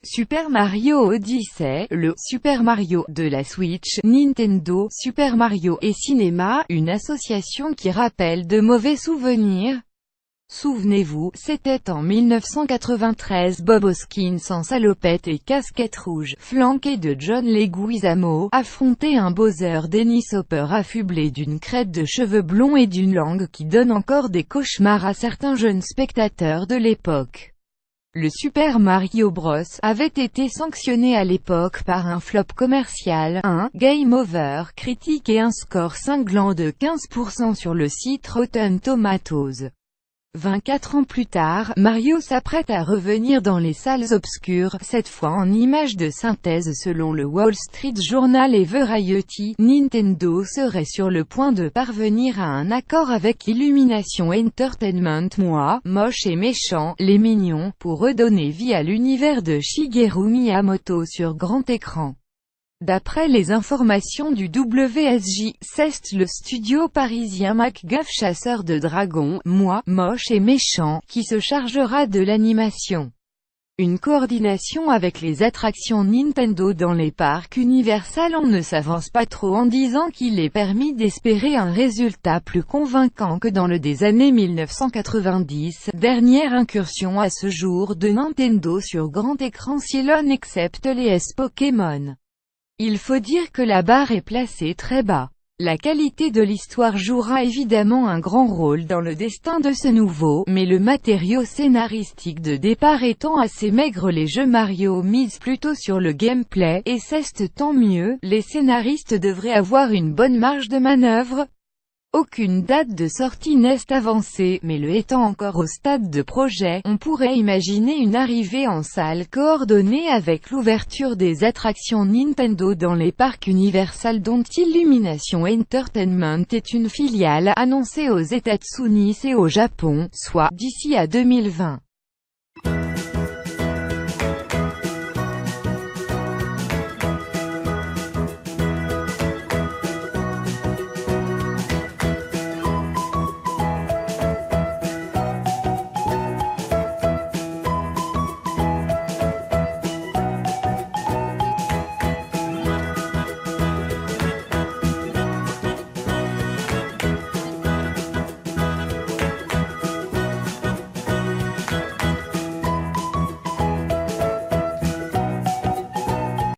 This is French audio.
Super Mario Odyssey, le Super Mario de la Switch, Nintendo, Super Mario et Cinéma, une association qui rappelle de mauvais souvenirs. Souvenez-vous, c'était en 1993. Bob Hoskins en salopette et casquette rouge, flanqué de John Leguizamo, affrontait un Bowser Dennis Hopper affublé d'une crête de cheveux blonds et d'une langue qui donne encore des cauchemars à certains jeunes spectateurs de l'époque. Le Super Mario Bros. Avait été sanctionné à l'époque par un flop commercial, un « Game Over » critique et un score cinglant de 15% sur le site Rotten Tomatoes. 24 ans plus tard, Mario s'apprête à revenir dans les salles obscures, cette fois en images de synthèse selon le Wall Street Journal et Variety. Nintendo serait sur le point de parvenir à un accord avec Illumination Entertainment, moche et méchant, les mignons, pour redonner vie à l'univers de Shigeru Miyamoto sur grand écran. D'après les informations du WSJ, c'est le studio parisien MacGuff Chasseur de Dragons, moche et méchant, qui se chargera de l'animation. Une coordination avec les attractions Nintendo dans les parcs Universal. On ne s'avance pas trop en disant qu'il est permis d'espérer un résultat plus convaincant que dans le des années 1990, dernière incursion à ce jour de Nintendo sur grand écran si l'on accepte les S-Pokémon. Il faut dire que la barre est placée très bas. La qualité de l'histoire jouera évidemment un grand rôle dans le destin de ce nouveau, mais le matériau scénaristique de départ étant assez maigre, les jeux Mario misent plutôt sur le gameplay, et c'est tant mieux, les scénaristes devraient avoir une bonne marge de manœuvre. Aucune date de sortie n'est avancée, mais le étant encore au stade de projet, on pourrait imaginer une arrivée en salle coordonnée avec l'ouverture des attractions Nintendo dans les parcs Universal dont Illumination Entertainment est une filiale, annoncée aux États-Unis et au Japon, soit d'ici à 2020.